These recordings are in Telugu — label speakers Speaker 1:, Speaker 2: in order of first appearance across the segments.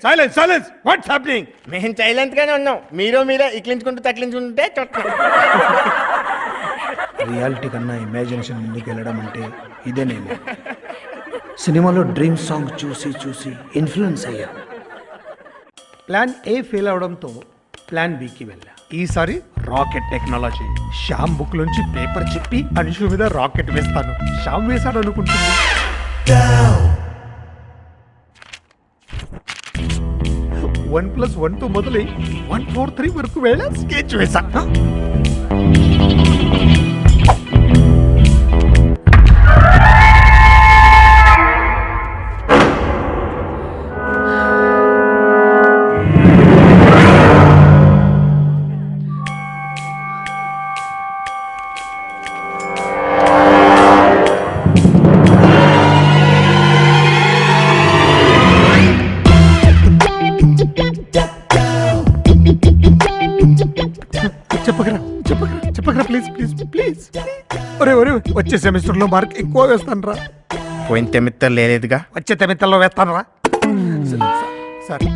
Speaker 1: Silence what's happening?
Speaker 2: మేము సైలెంట్ గానే ఉన్నాం, మీరే ఇక్లించుకుంటూ తక్లించుకుంటే
Speaker 3: రియాలిటీ కన్నా ఇమాజినేషన్ ముందుకు వెళ్ళడం అంటే ఇదేనేమో. సినిమాలో డ్రీమ్ సాంగ్ చూసి ఇన్ఫ్లుయెన్స్ అయ్యా. ప్లాన్ ఏ ఫెయిల్ అవడంతో ప్లాన్ బికి వెళ్ళా.
Speaker 1: ఈసారి రాకెట్ టెక్నాలజీ. శ్యామ్ బుక్ నుంచి పేపర్ చెప్పి అనుషు మీద రాకెట్ వేస్తాను. శ్యామ్ వేశాడు అనుకుంటుంది. 1+1 మొదలై 143 వరకు వెళ్ళ స్కెచ్ వేసా. చెప్పకరా ప్లీజ్. ఒరే వచ్చే సెమిస్టర్ లో మార్క్ ఎక్కువ వేస్తాను రా.
Speaker 2: పోయిన సెమిస్టర్ లేదుగా,
Speaker 1: వచ్చే సెమిస్టర్లో వేస్తాను రా. సరే.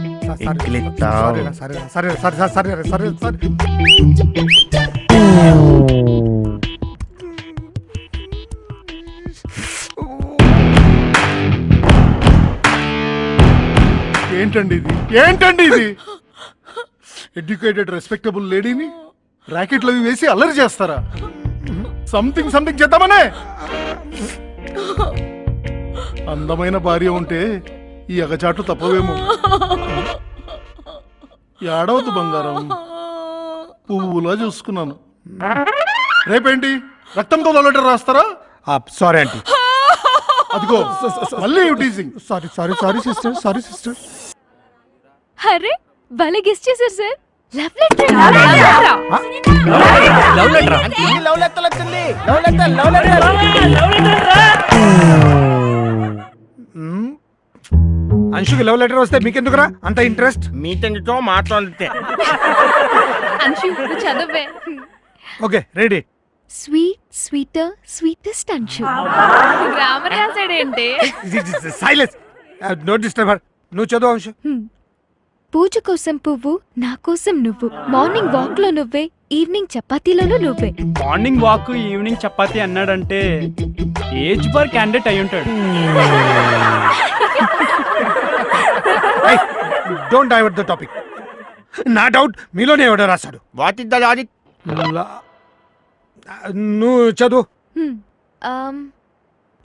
Speaker 4: ఏంటండి ఇది? ఎడ్యుకేటెడ్ రెస్పెక్టబుల్ లేడీని ర్యాకెట్లు అవి వేసి అల్లరి చేస్తారా? సంథింగ్ చేద్దామనే. అందమైన భార్య ఉంటే ఈ అగచాట్లు తప్పవేమో. ఏడవద్దు బంగారం, పువ్వులా చూసుకున్నాను. రేపేంటి రక్తంతో లెటర్ రాస్తారా?
Speaker 1: Sorry aunty.
Speaker 4: అదిగో మళ్ళీ టీజింగ్.
Speaker 1: Sorry sister.
Speaker 5: అరే భలే గెస్ట్ చేశారు సార్. Love letter.
Speaker 1: అంశుకి లవ్ లెటర్ వస్తే మీకెందుకురా అంత ఇంట్రెస్ట్?
Speaker 2: మీతో మాట్లాడితే
Speaker 5: అంశు చదవే.
Speaker 1: Okay ready.
Speaker 5: Sweetest Anshu. Grammar రాసాడేంటి?
Speaker 1: Silence, no disturb. నువ్వు చదువు అంశు.
Speaker 5: పూజ కోసం పువ్వు, నా కోసం నువ్వు. మార్నింగ్ వాక్ లో నువ్వే, ఈవినింగ్ చపాతీలోనూ నువ్వే.
Speaker 6: మార్నింగ్ వాక్ ఈవినింగ్ చపాతీ అన్నాడంటే ఏజ్ బార్ క్యాండిడేట్ అయి ఉంటాడు.
Speaker 1: Don't divert the topic. నా డౌట్ మీలోనే ఎవడో రాశాడు.
Speaker 2: What is the logic?
Speaker 1: నువ్వు చదువు.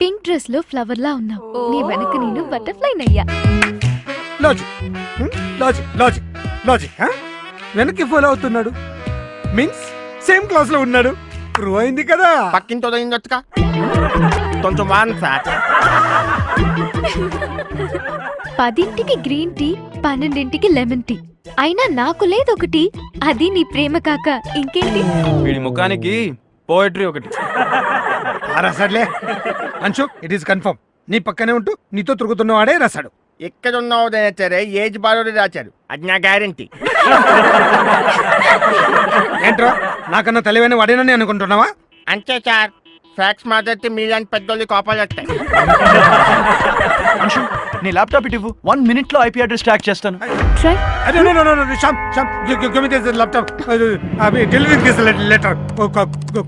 Speaker 5: పింక్ డ్రెస్ లో ఫ్లవర్ లా ఉన్నావు, నీ వెనక నేను బటర్ఫ్లై నయ్యా.
Speaker 1: లాజిక్ వెనక్కి ఫాలో అవుతున్నాడు మీన్స్ సేమ్ క్లాస్ లో ఉన్నాడు. ప్రూవ్ అయింది కదా.
Speaker 2: పక్కింతో వచ్చుగా కొంచెం
Speaker 5: 10ంటికి గ్రీన్ టీ, 12ంటికి లెమన్ టీ. అయినా నాకు లేదొకటి, అది నీ ప్రేమ కాక ఇంకేంటి?
Speaker 6: వీడి ముఖానికి పోయట్రీ ఒకటి.
Speaker 1: రాశాడులే అంశు. It is confirm. నీ పక్కనే ఉంటూ నీతో తిరుగుతున్నవాడే రాశాడు.
Speaker 2: ఎక్కడ ఉన్నావు సరే ఏజ్ బారోడే రాశారు, అది నా గ్యారంటీ.
Speaker 1: ఏంట్రా నాకన్నా తెలివైన వాడేనని అనుకుంటున్నావా?
Speaker 2: అంతే సార్, ఫ్యాక్స్ మాట్లాడితే మీలాంటి పెద్దోళ్ళు కోపాలు వస్తాయి.
Speaker 6: నీ ల్యాప్టాప్ ఇటు 1 minute లో ఐపీ అడ్రస్ ట్రాక్ చేస్తాను.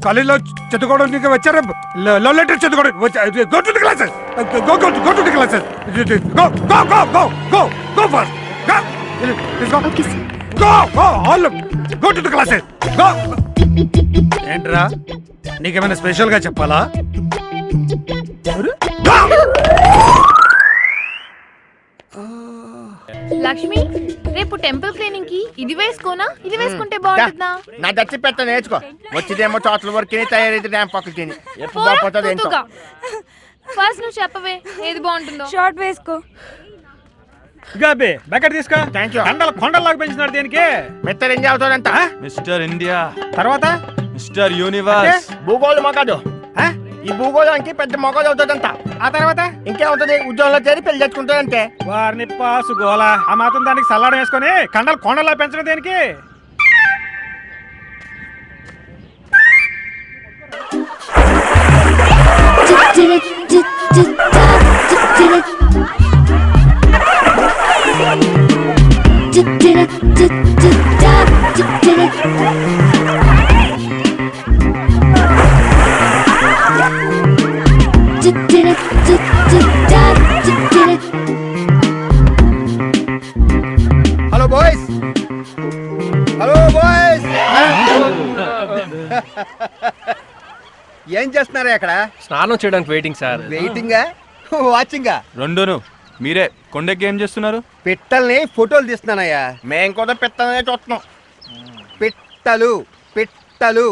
Speaker 1: కాలేజ్ లో చదువుకోవడానికి వచ్చారా? లవ్ లెటర్ చదువుకోవడం. Go to the classes. Go to the classes. Go fast. Go to the classes. Go. ఏంట్రా నీకేమైనా స్పెషల్ గా చెప్పాలా?
Speaker 5: లక్ష్మి, రేపు టెంపుల్ క్లీనింగ్ కి ఇది వేసుకోనా, ఇది వేసుకుంటే బాగుంటుందా?
Speaker 2: నా దచ్చి పెట్ట నేర్చుకో. వచ్చిదేమో చోట్ల వరకు తయారైతే డ్యామ్ పక్కకి తిని ఎప్పుడు బాగుపోతుంది ఏంటో.
Speaker 5: ఫస్ట్ నువ్వు చెప్పవే ఏది బాగుంటుందో.
Speaker 7: షార్ట్ వేసుకో.
Speaker 6: గాబే బకెట్ తీసుకో.
Speaker 2: థాంక్యూ.
Speaker 6: కొండలాగా పెంచినాడు దేనికి?
Speaker 2: మిస్టర్ ఇండియా అవుతాడంట.
Speaker 6: మిస్టర్ ఇండియా
Speaker 1: తర్వాత
Speaker 6: మిస్టర్ యూనివర్స్.
Speaker 2: భూగోళం మగాడు. ఈ భూగోళానికి పెద్ద మొగలు అవుతుందంట.
Speaker 1: ఆ తర్వాత
Speaker 2: ఇంకేమవుతుంది? ఉద్యోగంలో చేరి పెళ్లి చేసుకుంటాడంటే.
Speaker 6: వారిని పాసు గోల. ఆ మాత్రం దానికి సల్లాడం వేసుకొని కొండలా పెంచడం దేనికి?
Speaker 5: చిట్
Speaker 7: ఏం చేస్తున్నారా అక్కడ?
Speaker 8: స్నానం చేయడానికి వెయిటింగ్ సార్.
Speaker 7: వెయిటింగా వాచింగా?
Speaker 9: రెండును. మీరే కొండెక్కి ఏం చేస్తున్నారు?
Speaker 7: పిట్టల్ని ఫోటోలు తీస్తున్నానయ్యా.
Speaker 2: మేము కూడా పెట్టనే చూస్తున్నాం.
Speaker 7: పిట్టలు పిట్టలు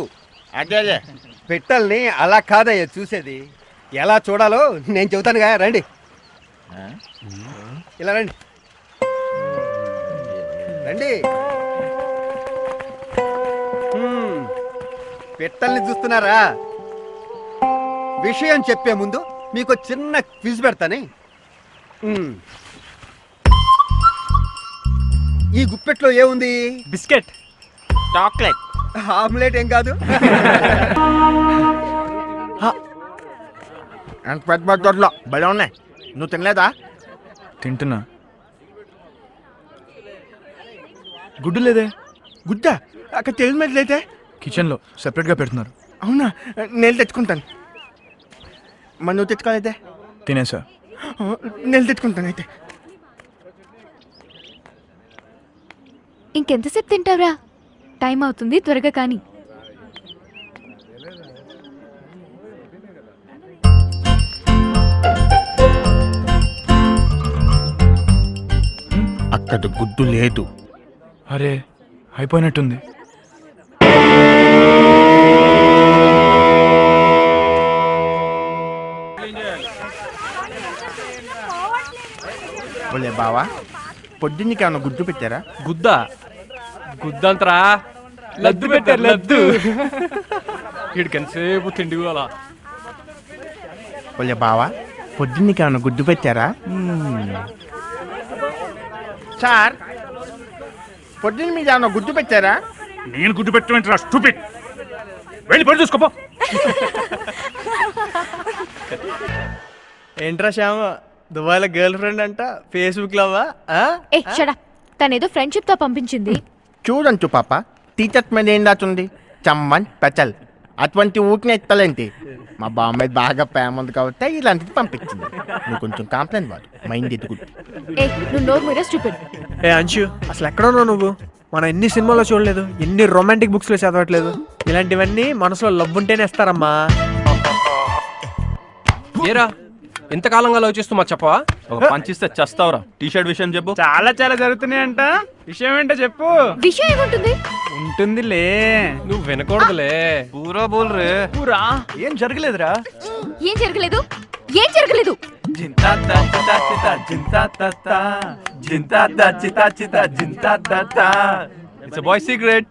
Speaker 2: అదే అదే.
Speaker 7: పిట్టల్ని అలా కాదయ్యా చూసేది, ఎలా చూడాలో నేను చెబుతానుగా, రండి. ఇలా రండి రండి. పిట్టల్ని చూస్తున్నారా? విషయం చెప్పే ముందు మీకు చిన్న క్విజ్ పెడతానే. ఈ గుప్పెట్లో ఏముంది?
Speaker 6: బిస్కెట్.
Speaker 2: చాక్లెట్.
Speaker 7: ఆమ్లెట్ ఏం కాదు.
Speaker 2: అంత పెద్ద పెద్ద దొడ్లో భలే ఉన్నాయి. నువ్వు తినలేదా?
Speaker 9: తింటున్నా. గుడ్డు లేదే.
Speaker 2: గుడ్డ అక్కడ తెలియట్లయితే
Speaker 9: కిచెన్లో సెపరేట్గా పెడుతున్నారు.
Speaker 2: అవునా? నేను తెచ్చుకుంటాను. మరి నువ్వు తెచ్చుకోలేదే?
Speaker 9: తినేసా.
Speaker 2: నేను తెచ్చుకుంటాను అయితే.
Speaker 5: ఇంకెంతసేపు తింటావురా? టైం అవుతుంది, త్వరగా కానీ.
Speaker 2: అక్కడ గుడ్డు లేదు.
Speaker 9: అరే అయిపోయినట్టుంది.
Speaker 2: ఒలే బావా, పొద్దున్నకి ఏమన్నా గుడ్డు పెట్టారా?
Speaker 8: గుద్దంతరా లడ్డు పెట్టారు, లడ్డు. వీడికి ఎంతసేపు తిండి అలా.
Speaker 2: ఒలే బావా, పొద్దున్నకి ఏమన్నా గుడ్డు పెట్టారా? సార్, పొద్దున్న మీద ఏమన్నా గుడ్డు పెట్టారా?
Speaker 1: నేను గుడ్డు పెట్టమంటారా? స్టూపిడ్. వెళ్ళి పని చూసుకోపో.
Speaker 8: ఏంట్రా శ్యామ, దుబాయ్లో గర్ల్ ఫ్రెండ్ అంట, ఫేస్బుక్ లోవా?
Speaker 5: ఏ షడా, తనేదో ఫ్రెండ్షిప్ తో పంపించింది.
Speaker 2: చూడంచు పాప, టీచర్స్ మీద ఏం దాచుంది? చమ్మన్ పెచల్ అటువంటి ఊటిని ఎత్తలేంటి. మా బామ్మాయి బాగా ప్రేమ ఉంది కాబట్టి ఇలాంటిది పంపించింది. నువ్వు కొంచెం కాంప్లైంట్ వాడు, మైండ్ ఎదుగుద్ది.
Speaker 5: ఏ నువ్వు నోరు మీరే స్టూపిడ్.
Speaker 10: ఏ అంశు, అసలు ఎక్కడ ఉన్నావు నువ్వు? మనం ఎన్ని సినిమాలో చూడలేదు, ఎన్ని రొమాంటిక్ బుక్స్ లో చదవట్లేదు. ఇలాంటివన్నీ మనసులో లవ్ ఉంటేనే ఇస్తారమ్మా.
Speaker 8: ఏరా ఎంతకాలంగా ఆలోచిస్తూ మా చెప్పవా?
Speaker 9: ఒక పంచిస్తే చస్తావురా. టీ షర్ట్ విషయం చెప్పు.
Speaker 6: చాలా చాలా జరుగుతున్నాయంట. విషయం ఏంటో చెప్పు.
Speaker 5: విషయం ఏముంటుంది?
Speaker 6: ఉంటుందిలే,
Speaker 8: నువ్వు వినకూడదులే.
Speaker 9: పూరా బోల్ రే.
Speaker 6: పూరా
Speaker 10: ఏం జరగలేదురా.
Speaker 5: ఏం జరగలేదు? ఏం జరగలేదు?
Speaker 9: It's boy secret.